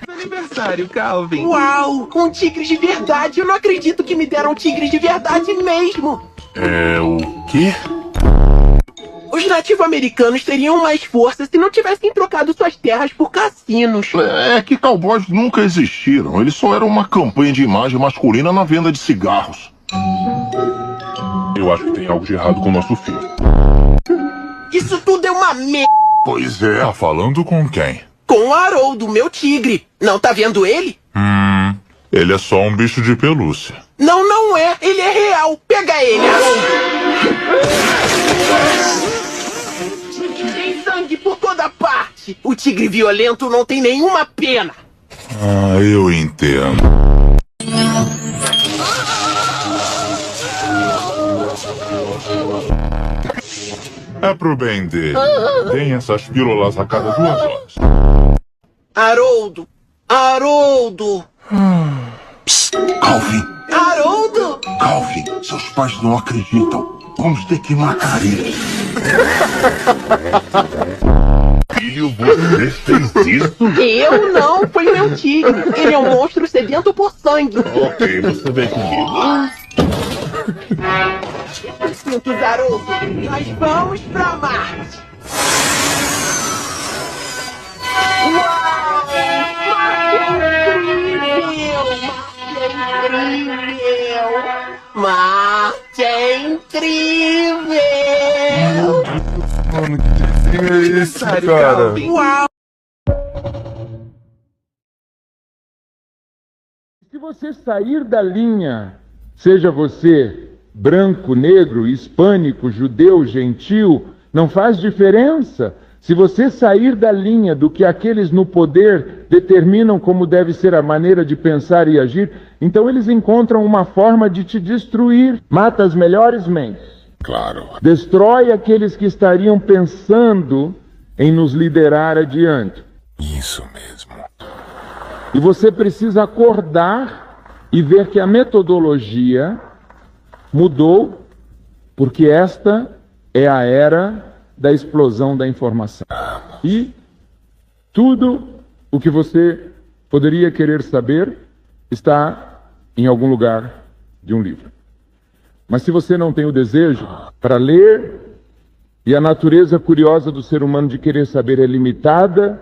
Aniversário, Calvin. Uau! Um tigre de verdade! Eu não acredito que me deram um tigre de verdade mesmo! O quê? Os nativo-americanos teriam mais força se não tivessem trocado suas terras por cassinos. É que cowboys nunca existiram. Eles só eram uma campanha de imagem masculina na venda de cigarros. Eu acho que tem algo de errado com o nosso filho. Isso tudo é uma Pois é. Tá falando com quem? Com o Haroldo, meu tigre. Não tá vendo ele? Ele é só um bicho de pelúcia. Não, não é. Ele é real. Pega ele, Haroldo. Tem sangue por toda parte. O tigre violento não tem nenhuma pena. Eu entendo. É pro bem dele. Tem essas pílulas a cada 2 horas. Haroldo. Haroldo. Psst, Calvin. Haroldo. Calvin, seus pais não acreditam. Vamos ter que matar eles. Filho, você fez isso? Eu não. Foi meu tigre. Ele é um monstro sedento por sangue. Ok, você vem comigo. Sinto, Haroldo. Nós vamos pra Marte. Uau! Marte é incrível! Mano, que filme é esse, Aniversário, cara? Calvin. Uau! Se você sair da linha, seja você branco, negro, hispânico, judeu, gentil, não faz diferença. Se você sair da linha do que aqueles no poder determinam como deve ser a maneira de pensar e agir, então eles encontram uma forma de te destruir. Mata as melhores mentes. Claro. Destrói aqueles que estariam pensando em nos liderar adiante. Isso mesmo. E você precisa acordar e ver que a metodologia mudou, porque esta é a era da explosão da informação. E tudo o que você poderia querer saber está em algum lugar de um livro. Mas se você não tem o desejo para ler, e a natureza curiosa do ser humano de querer saber é limitada,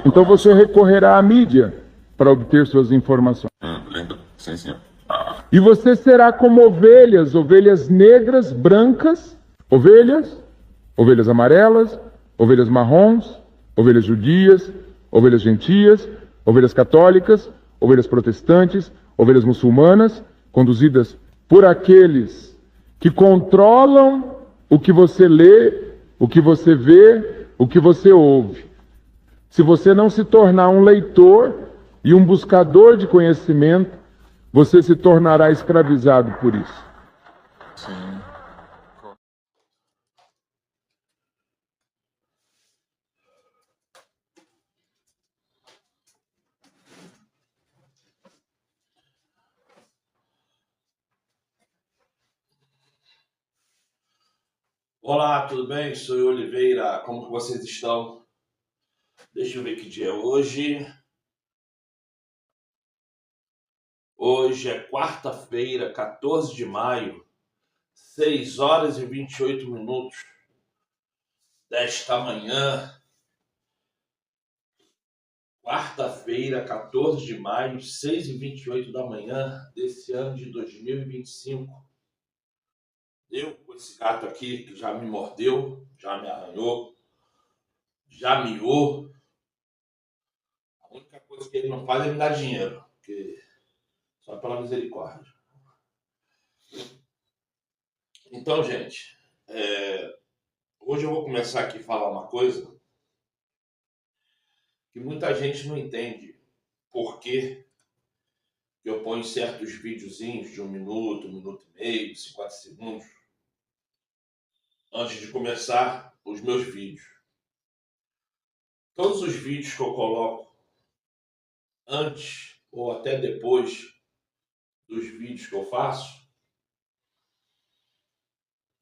então você recorrerá à mídia para obter suas informações. Lembra? Sim, senhor. E você será como ovelhas, ovelhas negras, brancas, ovelhas amarelas, ovelhas marrons, ovelhas judias, ovelhas gentias, ovelhas católicas, ovelhas protestantes, ovelhas muçulmanas, conduzidas por aqueles que controlam o que você lê, o que você vê, o que você ouve. Se você não se tornar um leitor e um buscador de conhecimento, você se tornará escravizado por isso. Sim. Olá, tudo bem? Sou eu, Oliveira. Como que vocês estão? Deixa eu ver que dia é hoje. Hoje é quarta-feira, 14 de maio, 6 horas e 28 minutos desta manhã. Quarta-feira, 14 de maio, 6 e 28 da manhã desse ano de 2025. Eu, com esse gato aqui que já me mordeu, já me arranhou, já miou. A única coisa que ele não faz é me dar dinheiro, porque só pela misericórdia. Então, gente, hoje eu vou começar aqui a falar uma coisa que muita gente não entende. Por que eu ponho certos videozinhos de 1 minuto, 1 minuto e meio, 50 segundos, antes de começar os meus vídeos. Todos os vídeos que eu coloco antes ou até depois dos vídeos que eu faço,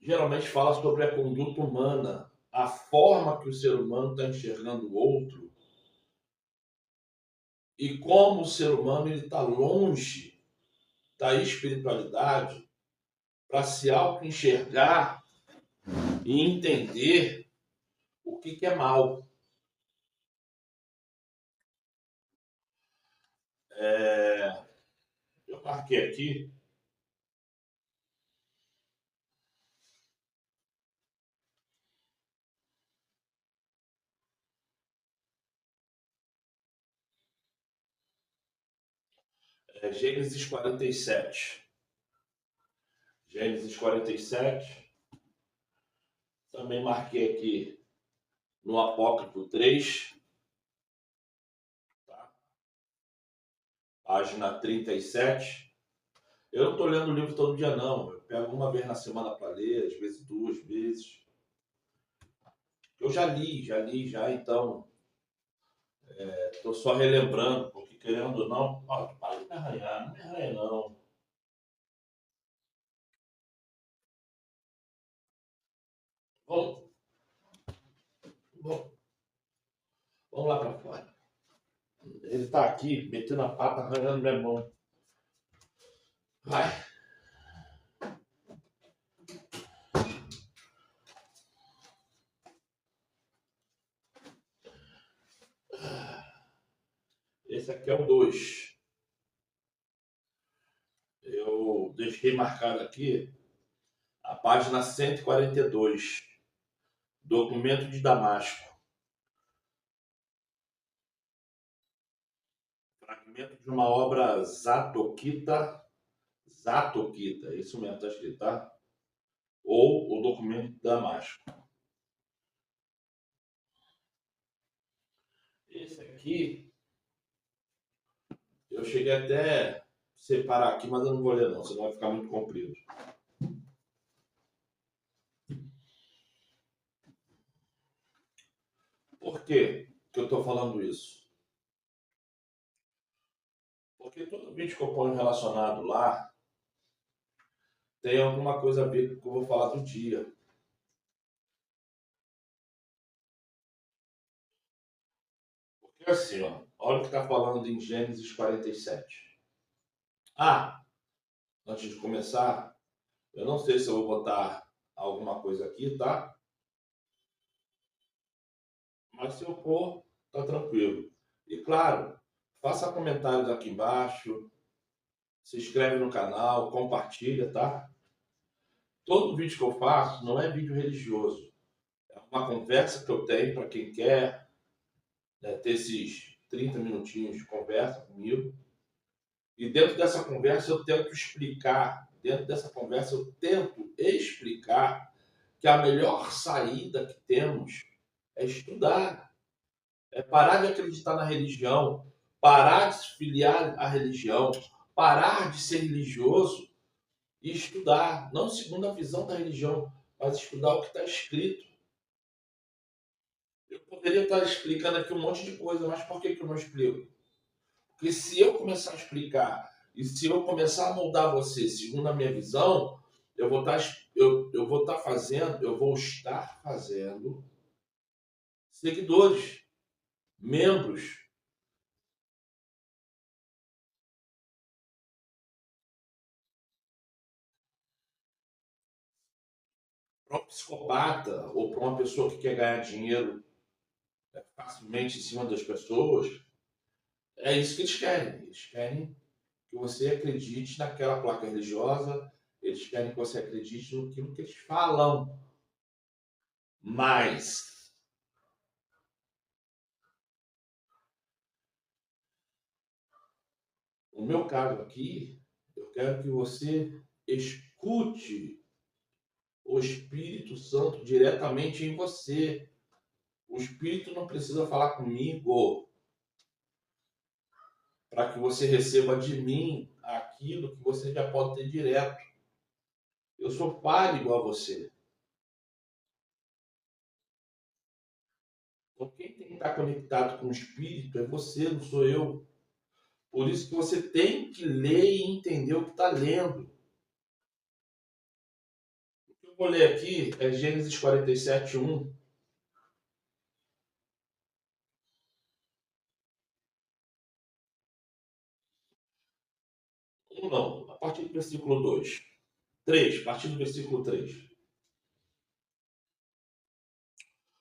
geralmente fala sobre a conduta humana, a forma que o ser humano está enxergando o outro e como o ser humano está longe da espiritualidade para se auto-enxergar e entender o que é mal. Eu marquei aqui Gênesis 47. Gênesis 47. Também marquei aqui no Apócrifo 3, tá? Página 37. Eu não estou lendo o livro todo dia, não. Eu pego uma vez na semana para ler, às vezes 2 vezes. Eu já li, então estou só relembrando, porque querendo ou não... Ó, para de me arranhar, não me arranha não. Vamos, vamos, vamos lá para fora. Ele está aqui, metendo a pata, arranhando minha mão. Vai. Esse aqui é o 2. Eu deixei marcado aqui a página 142. Documento de Damasco. Fragmento de uma obra Zatokita, isso mesmo, está escrito, tá? Ou o documento de Damasco. Esse aqui, eu cheguei até a separar aqui, mas eu não vou ler não, senão vai ficar muito comprido. Por que eu estou falando isso? Porque todo vídeo que eu ponho relacionado lá tem alguma coisa a ver com o que eu vou falar do dia. Porque assim, ó, olha o que está falando em Gênesis 47. Antes de começar, eu não sei se eu vou botar alguma coisa aqui, tá? Mas se eu pôr, tá tranquilo. E claro, faça comentários aqui embaixo, se inscreve no canal, compartilha, tá? Todo vídeo que eu faço não é vídeo religioso. É uma conversa que eu tenho para quem quer, né, ter esses 30 minutinhos de conversa comigo. E dentro dessa conversa eu tento explicar, que a melhor saída que temos é estudar. É parar de acreditar na religião, parar de se filiar à religião, parar de ser religioso e estudar, não segundo a visão da religião, mas estudar o que está escrito. Eu poderia estar explicando aqui um monte de coisa, mas por que eu não explico? Porque se eu começar a explicar e se eu começar a moldar você segundo a minha visão, eu vou estar fazendo seguidores, membros. Para um psicopata ou para uma pessoa que quer ganhar dinheiro facilmente em cima das pessoas, é isso que eles querem. Eles querem que você acredite naquela placa religiosa, eles querem que você acredite naquilo que eles falam. Mas no meu caso aqui, eu quero que você escute o Espírito Santo diretamente em você. O Espírito não precisa falar comigo para que você receba de mim aquilo que você já pode ter direto. Eu sou pai igual a você. Então quem tem que estar conectado com o Espírito é você, não sou eu. Por isso que você tem que ler e entender o que está lendo. O que eu vou ler aqui é Gênesis 47, 1. 1 não, a partir do versículo 2. 3, a partir do versículo 3.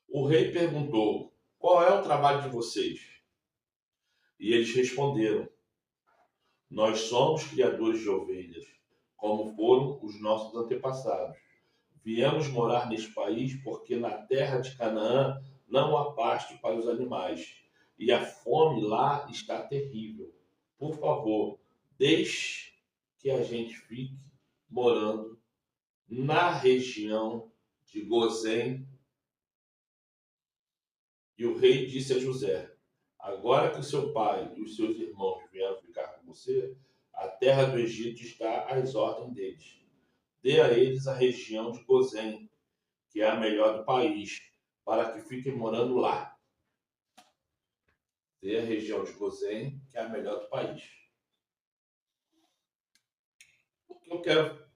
O rei perguntou: qual é o trabalho de vocês? E eles responderam: nós somos criadores de ovelhas, como foram os nossos antepassados. Viemos morar neste país porque na terra de Canaã não há pasto para os animais, e a fome lá está terrível. Por favor, deixe que a gente fique morando na região de Gozém. E o rei disse a José: agora que o seu pai e os seus irmãos vieram ficar com você, a terra do Egito está às ordens deles. Dê a eles a região de Gozém, que é a melhor do país, para que fiquem morando lá. Dê a região de Gozém, que é a melhor do país. O que eu quero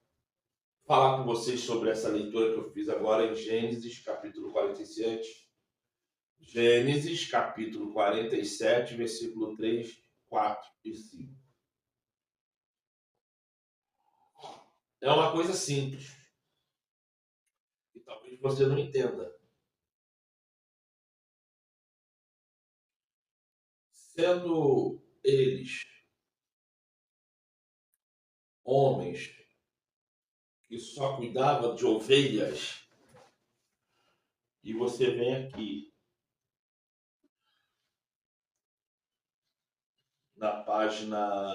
falar com vocês sobre essa leitura que eu fiz agora em Gênesis, capítulo 47. Gênesis, capítulo 47, versículo 3, 4 e 5. É uma coisa simples, que talvez você não entenda. Sendo eles homens que só cuidavam de ovelhas, e você vem aqui na página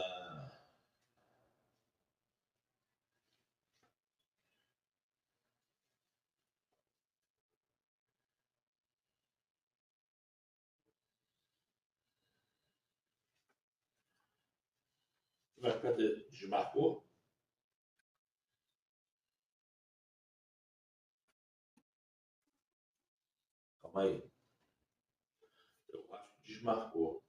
'Vai cadê? Desmarcou? Calma aí. Eu acho que desmarcou.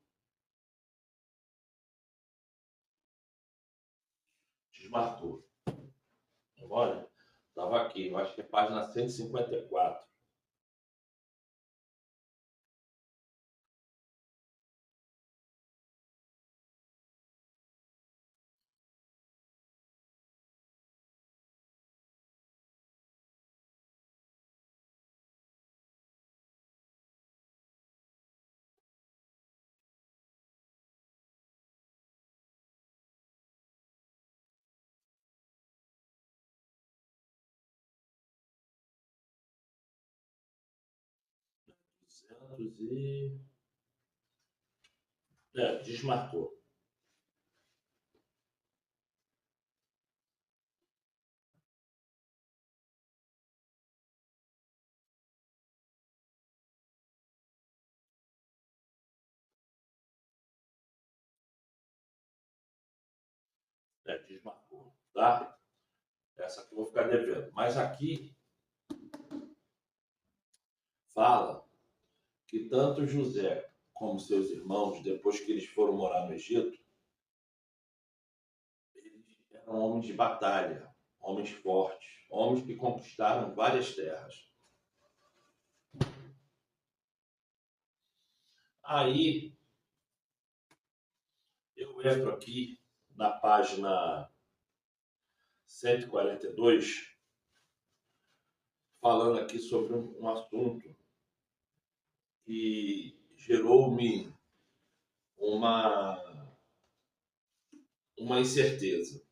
Desmarcou. Olha, estava aqui. Eu acho que é página 154. Desmarcou. Desmarcou, tá? Essa aqui eu vou ficar devendo. Mas aqui fala que tanto José como seus irmãos, depois que eles foram morar no Egito, eles eram homens de batalha, homens fortes, homens que conquistaram várias terras. Aí eu entro aqui na página 142, falando aqui sobre um assunto que gerou-me uma incerteza.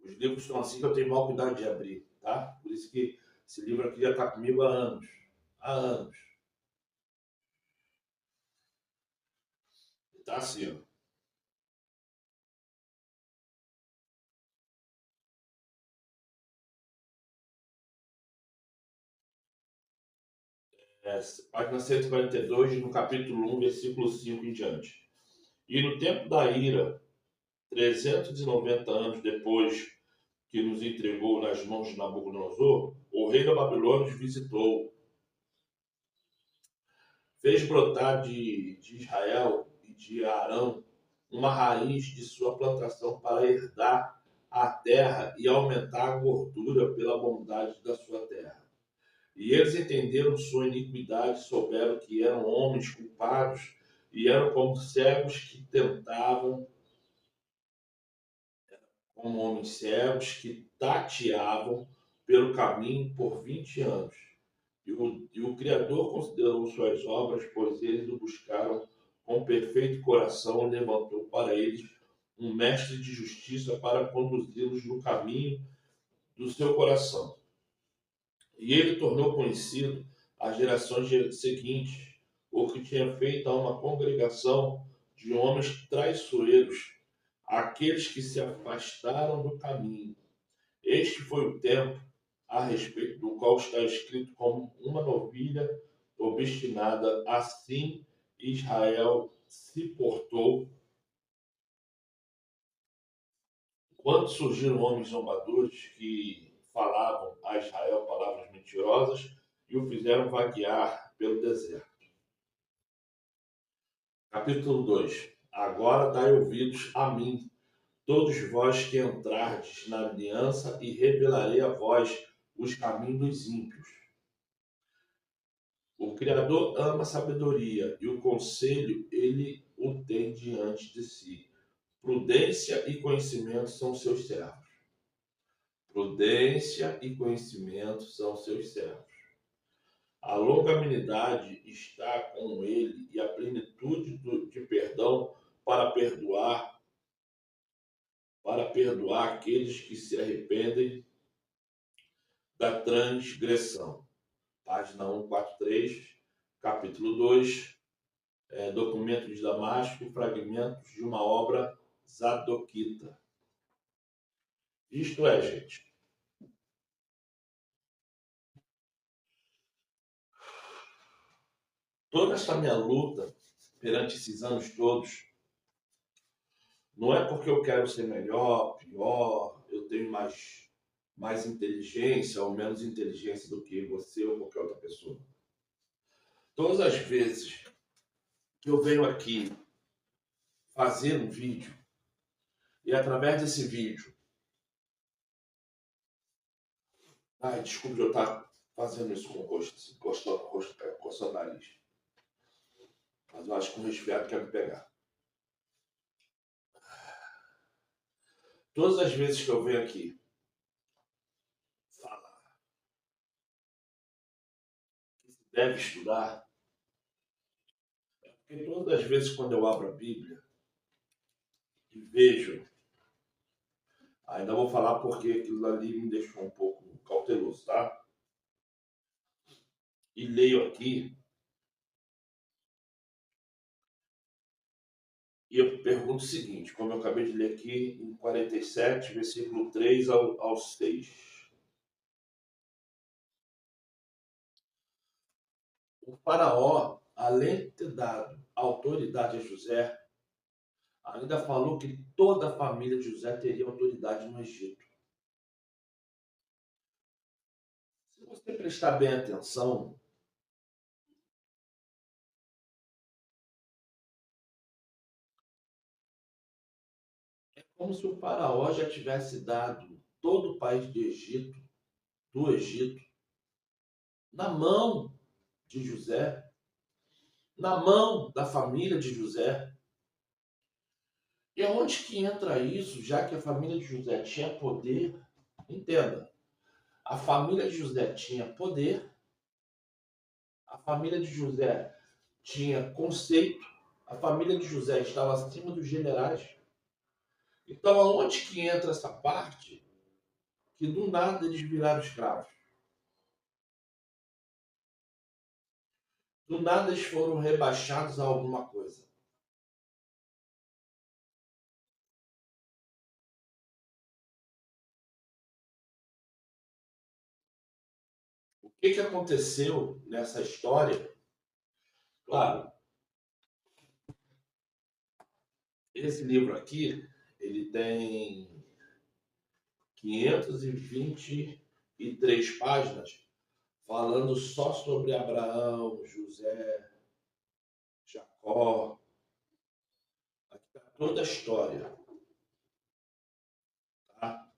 Os livros estão assim que eu tenho maior cuidado de abrir, tá? Por isso que esse livro aqui já está comigo há anos. Há anos. Está assim, ó. Página 142, no capítulo 1, versículo 5 em diante. E no tempo da ira, 390 anos depois que nos entregou nas mãos de Nabucodonosor, o rei da Babilônia nos visitou. Fez brotar de Israel e de Arão uma raiz de sua plantação para herdar a terra e aumentar a gordura pela bondade da sua terra. E eles entenderam sua iniquidade, souberam que eram homens culpados e eram como cegos que tentavam, como homens cegos que tateavam pelo caminho por 20 anos. E o Criador considerou suas obras, pois eles o buscaram com perfeito coração e levantou para eles um mestre de justiça para conduzi-los no caminho do seu coração. E ele tornou conhecido às gerações seguintes o que tinha feito a uma congregação de homens traiçoeiros, aqueles que se afastaram do caminho. Este foi o tempo a respeito do qual está escrito como uma novilha obstinada, assim Israel se portou. Quando surgiram homens zombadores que falavam a Israel palavras mentirosas e o fizeram vaguear pelo deserto. Capítulo 2. Agora dai ouvidos a mim, todos vós que entrardes na aliança, e revelarei a vós os caminhos dos ímpios. O Criador ama a sabedoria, e o conselho ele o tem diante de si. Prudência e conhecimento são seus servos. Prudência e conhecimento são seus servos. A longanimidade está com ele e a plenitude de perdão para perdoar aqueles que se arrependem da transgressão. Página 143, capítulo 2, documento de Damasco, fragmentos de uma obra zadoquita. Isto é, gente, toda essa minha luta perante esses anos todos, não é porque eu quero ser melhor, pior, eu tenho mais inteligência ou menos inteligência do que você ou qualquer outra pessoa. Todas as vezes que eu venho aqui fazer um vídeo e através desse vídeo... desculpe eu estar fazendo isso com o rosto, coçando o nariz. Mas eu acho que um resfriado quer me pegar. Todas as vezes que eu venho aqui falar que se deve estudar, é porque todas as vezes quando eu abro a Bíblia e vejo, ainda vou falar porque aquilo ali me deixou um pouco cauteloso, tá? E leio aqui, e eu pergunto o seguinte, como eu acabei de ler aqui em 47, versículo 3 ao 6. O faraó, além de ter dado autoridade a José, ainda falou que toda a família de José teria autoridade no Egito. Se você prestar bem atenção, é como se o faraó já tivesse dado todo o país do Egito, na mão de José, na mão da família de José. E aonde que entra isso, já que a família de José tinha poder? Entenda, a família de José tinha poder, a família de José tinha conceito, a família de José estava acima dos generais. Então, aonde que entra essa parte que do nada eles viraram escravos? Do nada eles foram rebaixados a alguma coisa. O que aconteceu nessa história? Claro, esse livro aqui, ele tem 523 páginas falando só sobre Abraão, José, Jacó. Aqui está toda a história. Tá?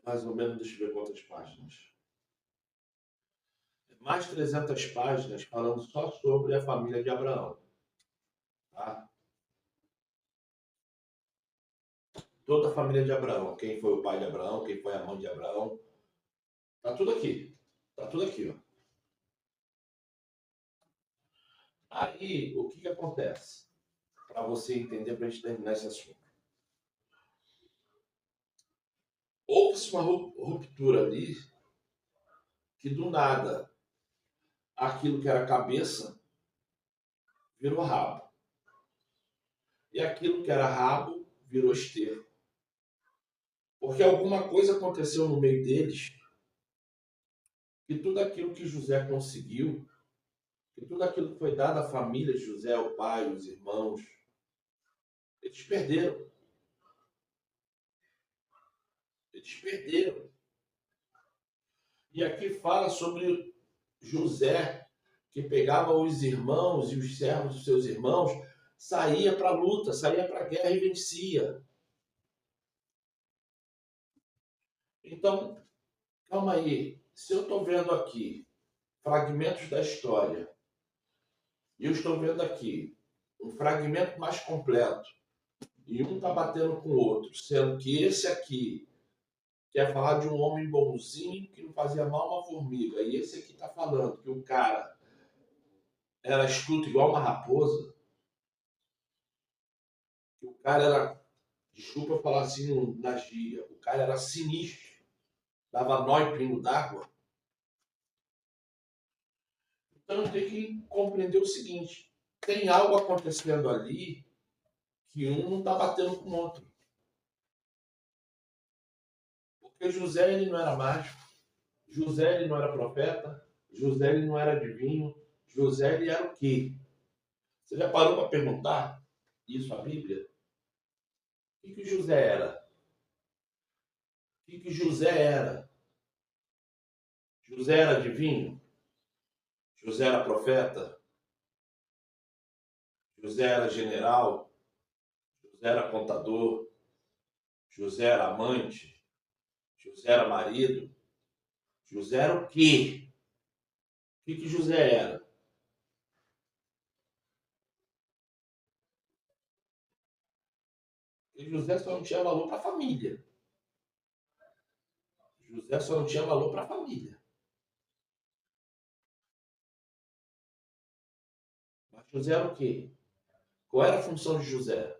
Mais ou menos, deixa eu ver quantas páginas. Mais 300 páginas falando só sobre a família de Abraão. Tá? Toda a família de Abraão. Quem foi o pai de Abraão, quem foi a mãe de Abraão. Tá tudo aqui. Tá tudo aqui, ó. Aí, o que acontece? Para você entender, para a gente terminar esse assunto. Houve-se uma ruptura ali, que do nada, aquilo que era cabeça, virou rabo. E aquilo que era rabo, virou esterco. Porque alguma coisa aconteceu no meio deles, que tudo aquilo que José conseguiu, que tudo aquilo que foi dado à família de José, o pai, os irmãos, eles perderam. Eles perderam. E aqui fala sobre José, que pegava os irmãos e os servos dos seus irmãos, saía para a luta, saía para a guerra e vencia. Então, calma aí. Se eu estou vendo aqui fragmentos da história, e eu estou vendo aqui um fragmento mais completo, e um está batendo com o outro, sendo que esse aqui quer falar de um homem bonzinho que não fazia mal a uma formiga, e esse aqui está falando que o cara era astuto igual uma raposa, que o cara era, desculpa eu falar assim na gíria, o cara era sinistro, dava nó em pingo d'água. Então tem que compreender o seguinte, tem algo acontecendo ali que um não está batendo com o outro. Porque José ele não era mágico, José ele não era profeta, José ele não era adivinho, José ele era o quê? Você já parou para perguntar isso à Bíblia? O que José era? O que José era? José era adivinho? José era profeta? José era general? José era contador? José era amante? José era marido? José era o quê? O que José era? Porque José só não tinha valor para a família. José só não tinha valor para a família. Mas José era o quê? Qual era a função de José?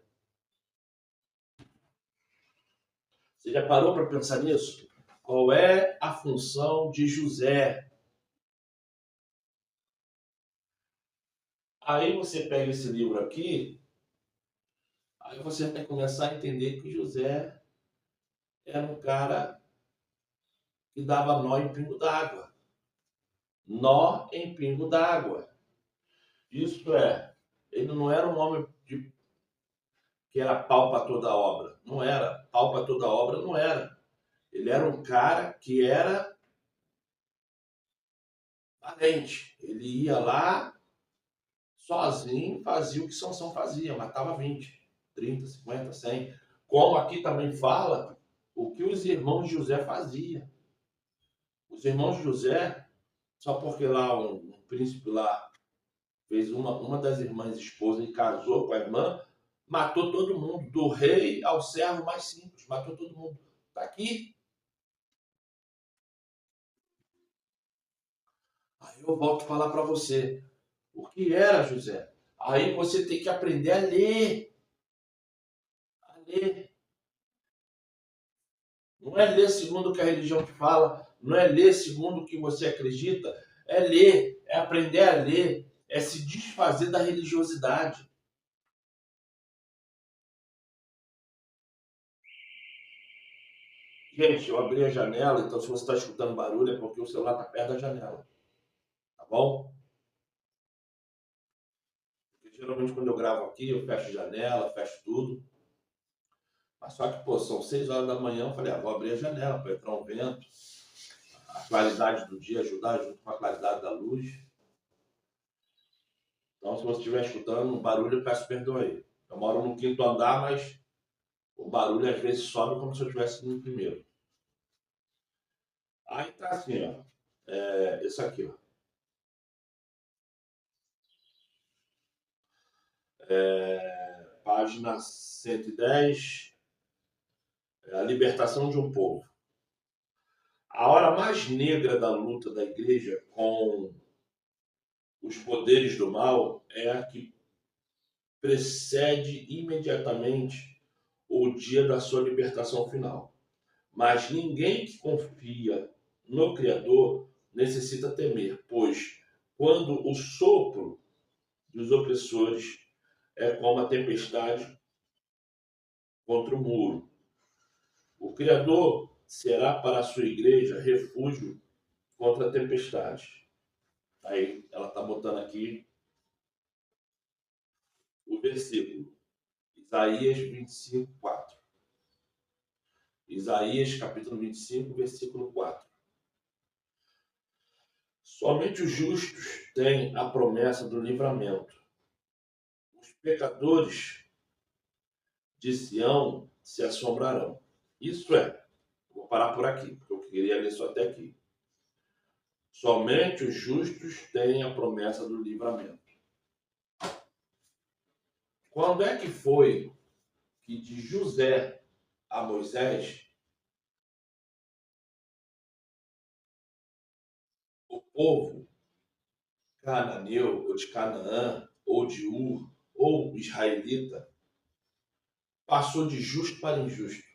Você já parou para pensar nisso? Qual é a função de José? Aí você pega esse livro aqui, aí você vai começar a entender que José era um cara que dava nó em pingo d'água. Nó em pingo d'água. Isso é, ele não era um homem que era pau para toda obra. Não era. Pau para toda obra não era. Ele era um cara que era valente. Ele ia lá sozinho, fazia o que Sansão fazia, matava 20, 30, 50, 100. Como aqui também fala, o que os irmãos de José faziam. Os irmãos de José, só porque lá um príncipe lá fez uma das irmãs esposas e casou com a irmã, matou todo mundo, do rei ao servo mais simples, matou todo mundo. Está aqui. Aí eu volto a falar para você, o que era José? Aí você tem que aprender a ler. A ler. Não é ler segundo o que a religião te fala, não é ler segundo o que você acredita, é ler, é aprender a ler, é se desfazer da religiosidade. Gente, eu abri a janela, então se você está escutando barulho é porque o celular está perto da janela. Tá bom? Porque geralmente quando eu gravo aqui, eu fecho a janela, fecho tudo. Mas só que, pô, são 6 horas da manhã, eu falei, vou abrir a janela para entrar um vento, a claridade do dia ajudar junto com a claridade da luz. Então, se você estiver escutando um barulho, eu peço perdão aí. Eu moro no 5º andar, mas o barulho às vezes sobe como se eu estivesse no primeiro. Aí tá assim, ó. Isso aqui, ó. Página 110. A libertação de um povo. A hora mais negra da luta da igreja com os poderes do mal é a que precede imediatamente o dia da sua libertação final. Mas ninguém que confia no Criador necessita temer, pois quando o sopro dos opressores é como a tempestade contra o muro, o Criador será para a sua igreja refúgio contra a tempestade. Aí ela está botando aqui o versículo. Isaías 25, 4. Isaías capítulo 25, versículo 4. Somente os justos têm a promessa do livramento. Os pecadores de Sião se assombrarão. Isso é, vou parar por aqui, porque eu queria ler só até aqui. Somente os justos têm a promessa do livramento. Quando é que foi que de José a Moisés o povo cananeu, ou de Canaã, ou de Ur, ou israelita, passou de justo para injusto?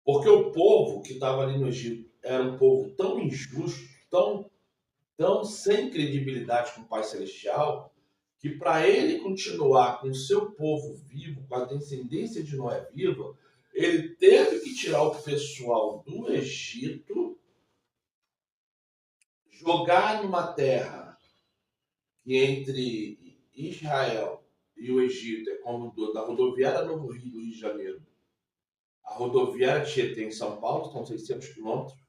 Porque o povo que estava ali no Egito era um povo tão injusto, tão sem credibilidade com o Pai Celestial, que para ele continuar com o seu povo vivo, com a descendência de Noé viva, ele teve que tirar o pessoal do Egito, jogar numa terra que entre Israel e o Egito é como da rodoviária Novo Rio, do Rio de Janeiro, a rodoviária Tietê em São Paulo, são 600 quilômetros,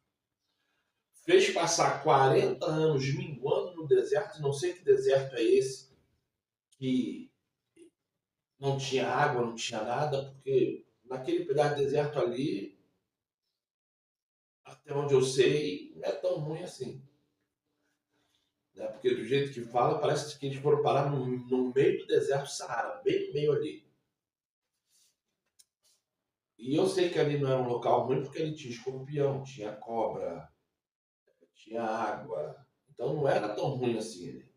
fez passar 40 anos minguando no deserto, não sei que deserto é esse, que não tinha água, não tinha nada, porque naquele pedaço de deserto ali, até onde eu sei, não é tão ruim assim. Né? Porque do jeito que fala, parece que eles foram parar no meio do deserto Saara, bem no meio ali. E eu sei que ali não era um local ruim, porque ele tinha escorpião, tinha cobra, tinha água. Então não era tão ruim assim ali.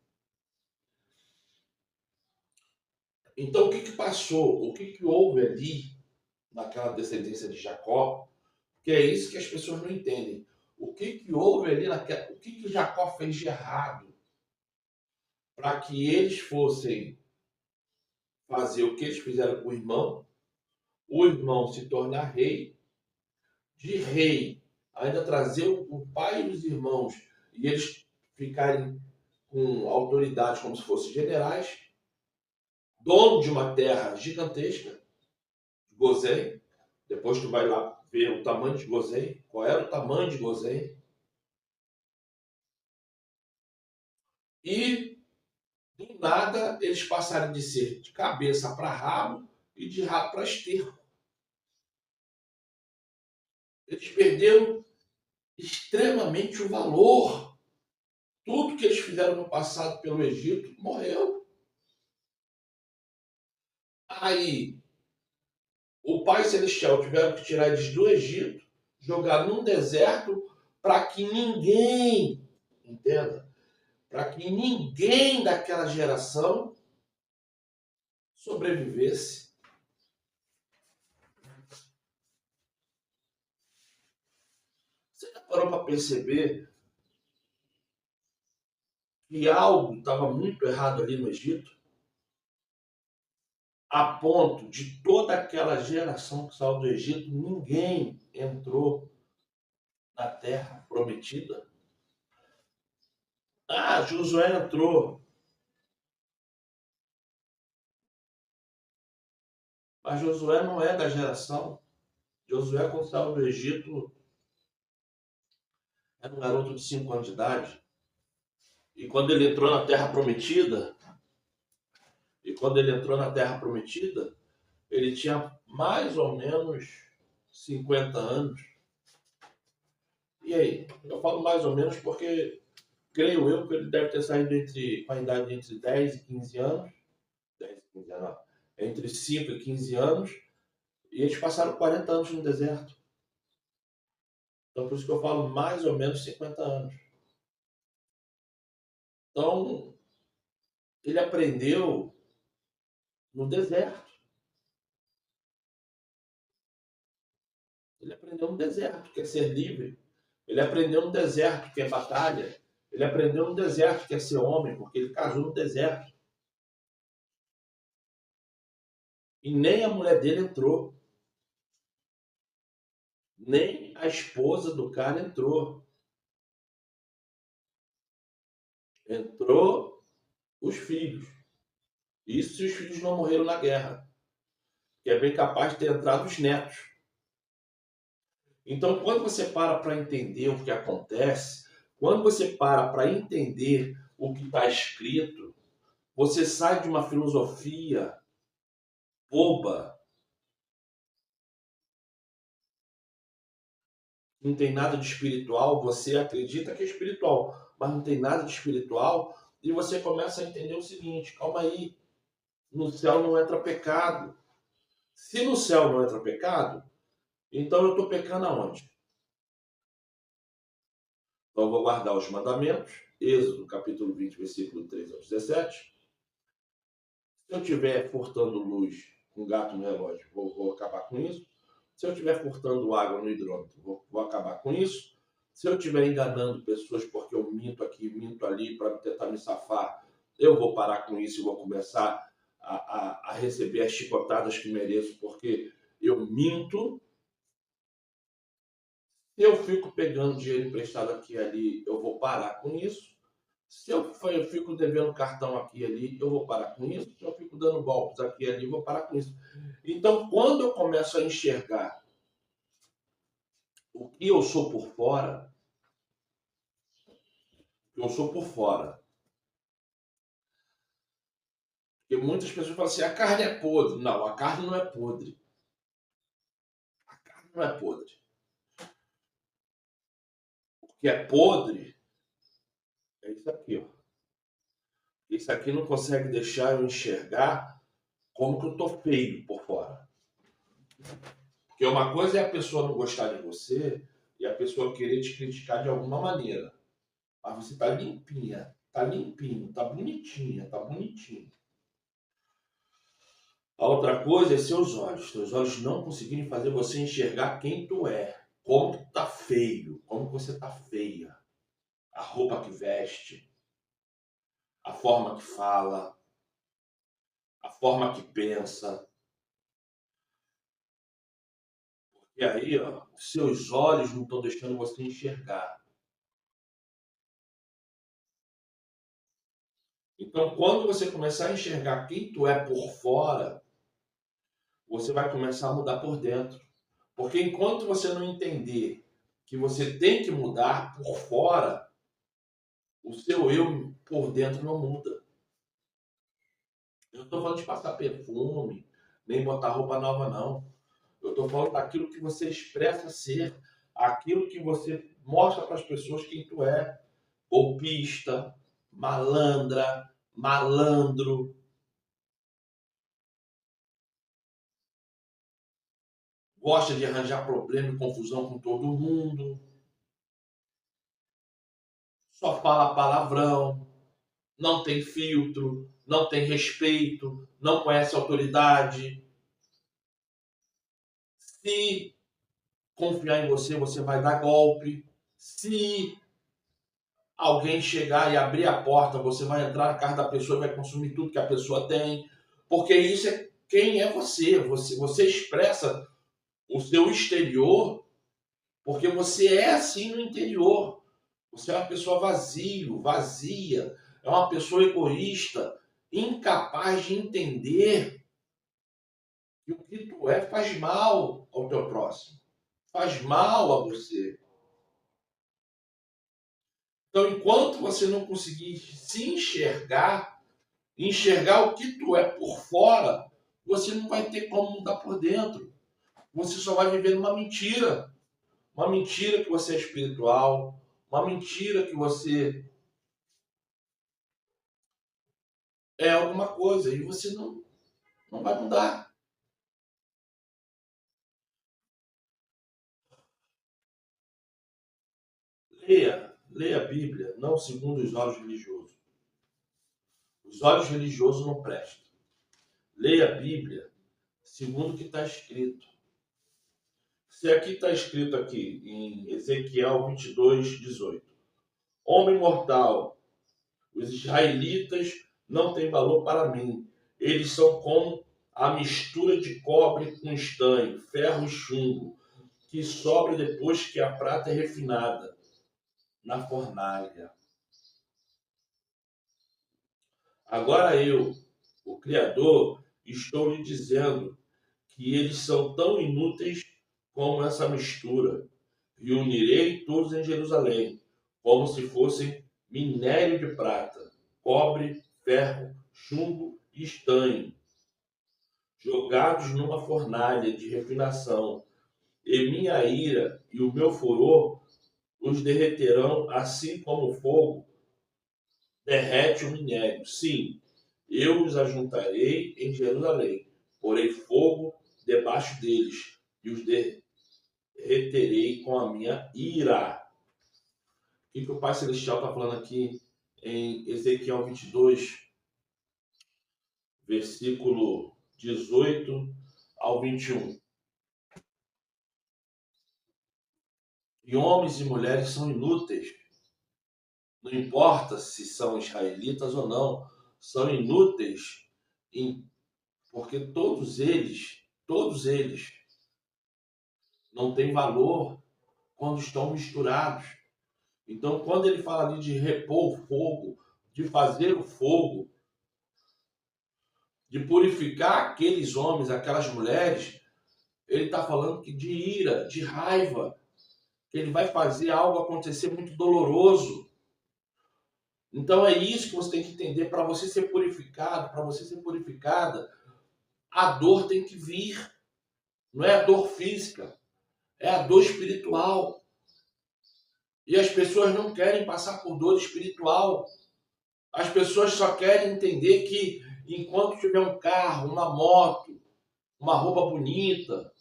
Então o que passou? O que houve ali, naquela descendência de Jacó? Que é isso que as pessoas não entendem. O que houve ali naquela... O que Jacó fez de errado para que eles fossem fazer o que eles fizeram com o irmão se tornar rei, de rei ainda trazer o pai e os irmãos e eles ficarem com autoridade como se fossem generais, dono de uma terra gigantesca, Gozém. Depois tu vai lá ver o tamanho de Gozém, qual era o tamanho de Gozém. E do nada eles passaram de ser de cabeça para rabo e de rabo para esterco. Eles perderam extremamente o valor. Tudo que eles fizeram no passado pelo Egito morreu. Aí, o Pai Celestial tiveram que tirar eles do Egito, jogar num deserto para que ninguém, entenda, para que ninguém daquela geração sobrevivesse. Você já parou para perceber que algo estava muito errado ali no Egito? A ponto de toda aquela geração que saiu do Egito, ninguém entrou na terra prometida. Ah, Josué entrou. Mas Josué não é da geração. Josué, quando saiu do Egito, era um garoto de 5 anos de idade. E quando ele entrou na terra prometida, ele tinha mais ou menos 50 anos. E aí? Eu falo mais ou menos porque creio eu que ele deve ter saído com a idade entre 10 e 15 anos. 10 e 15 anos, não. Entre 5 e 15 anos. E eles passaram 40 anos no deserto. Então, por isso que eu falo mais ou menos 50 anos. Então, ele aprendeu no deserto. Ele aprendeu no deserto, que é ser livre. Ele aprendeu no deserto, que é batalha. Ele aprendeu no deserto, que é ser homem, porque ele casou no deserto. E nem a mulher dele entrou. Nem a esposa do cara entrou. Entrou os filhos. Isso se os filhos não morreram na guerra. Que é bem capaz de ter entrado os netos. Então, quando você para entender o que acontece, quando você para entender o que está escrito, você sai de uma filosofia boba, não tem nada de espiritual, você acredita que é espiritual, mas não tem nada de espiritual, e você começa a entender o seguinte: calma aí, no céu não entra pecado. Se no céu não entra pecado, então eu estou pecando aonde? Então eu vou guardar os mandamentos, Êxodo capítulo 20, versículo 3 ao 17. Se eu estiver furtando luz com gato no relógio, vou acabar com isso. Se eu estiver furtando água no hidrômetro, vou acabar com isso. Se eu estiver enganando pessoas porque eu minto aqui, minto ali para tentar me safar, eu vou parar com isso e vou começar a receber as chicotadas que mereço porque eu minto. Se eu fico pegando dinheiro emprestado aqui e ali, eu vou parar com isso. Se eu fico devendo cartão aqui e ali, eu vou parar com isso. Se eu fico dando golpes aqui e ali, eu vou parar com isso. Então, quando eu começo a enxergar o que eu sou por fora, Porque muitas pessoas falam assim, a carne é podre. Não, a carne não é podre. A carne não é podre. O que é podre é isso aqui, ó. Isso aqui não consegue deixar eu enxergar como que eu tô feio por fora. Porque uma coisa é a pessoa não gostar de você e a pessoa querer te criticar de alguma maneira. Mas você tá limpinha, tá limpinho, tá bonitinha, tá bonitinho. A outra coisa é seus olhos. Seus olhos não conseguirem fazer você enxergar quem tu é. Como tu tá feio, como você tá feia. A roupa que veste, a forma que fala, a forma que pensa. E aí, ó, os seus olhos não estão deixando você enxergar. Então, quando você começar a enxergar quem tu é por fora, você vai começar a mudar por dentro. Porque enquanto você não entender que você tem que mudar por fora, o seu eu por dentro não muda. Eu não estou falando de passar perfume, nem botar roupa nova, não. Eu estou falando daquilo que você expressa ser, aquilo que você mostra para as pessoas quem tu é. Golpista, malandra, malandro. Gosta de arranjar problema e confusão com todo mundo. Só fala palavrão, não tem filtro, não tem respeito, não conhece autoridade. Se confiar em você, você vai dar golpe. Se alguém chegar e abrir a porta, você vai entrar na casa da pessoa e vai consumir tudo que a pessoa tem. Porque isso é quem é você. Você expressa o seu exterior porque você é assim no interior. Você é uma pessoa vazia. É uma pessoa egoísta, incapaz de entender que o que tu é faz mal ao teu próximo. Faz mal a você. Então, enquanto você não conseguir se enxergar o que tu é por fora, você não vai ter como mudar por dentro. Você só vai viver numa mentira. uma mentira que você é espiritual, uma mentira que você é alguma coisa e você não vai mudar. Leia a Bíblia, não segundo os olhos religiosos. Os olhos religiosos não prestam. Leia a Bíblia segundo o que está escrito. Se aqui está escrito aqui em Ezequiel 22, 18. Homem mortal, os israelitas não têm valor para mim. Eles são como a mistura de cobre com estanho, ferro e chumbo, que sobra depois que a prata é refinada na fornalha. Agora eu, o Criador, estou lhe dizendo que eles são tão inúteis como essa mistura. E unirei todos em Jerusalém, como se fossem minério de prata, cobre, ferro, chumbo e estanho, jogados numa fornalha de refinação. E minha ira e o meu furor os derreterão, assim como o fogo derrete o minério. Sim, eu os ajuntarei em Jerusalém, porei fogo debaixo deles e os derreterei com a minha ira. O que o Pai Celestial está falando aqui em Ezequiel 22, versículo 18 ao 21? E homens e mulheres são inúteis. Não importa se são israelitas ou não, são inúteis, porque todos eles não têm valor quando estão misturados. Então, quando ele fala ali de repor o fogo, de fazer o fogo, de purificar aqueles homens, aquelas mulheres, ele está falando que de ira, de raiva, que ele vai fazer algo acontecer muito doloroso. Então é isso que você tem que entender. Para você ser purificado, para você ser purificada, a dor tem que vir. Não é a dor física, é a dor espiritual. E as pessoas não querem passar por dor espiritual. As pessoas só querem entender que enquanto tiver um carro, uma moto, uma roupa bonita,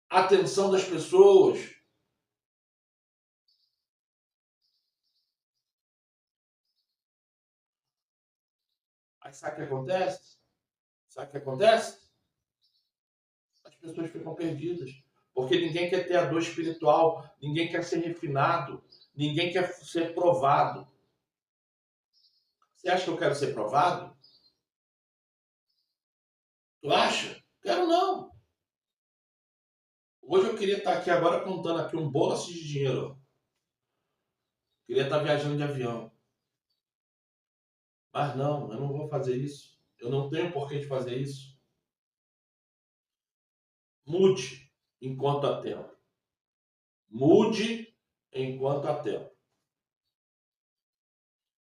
a atenção das pessoas, aí sabe o que acontece? Sabe o que acontece? As pessoas ficam perdidas. Porque ninguém quer ter a dor espiritual, ninguém quer ser refinado, ninguém quer ser provado. Você acha que eu quero ser provado? Tu acha? Quero não. Hoje eu queria estar aqui agora contando aqui um bolso de dinheiro. Queria estar viajando de avião. Mas não, eu não vou fazer isso. Eu não tenho porquê de fazer isso. Mude enquanto há tempo. Mude enquanto há tempo.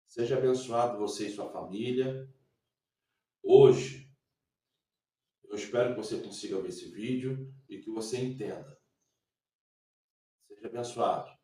Seja abençoado você e sua família. Hoje, eu espero que você consiga ver esse vídeo e que você entenda. Seja abençoado.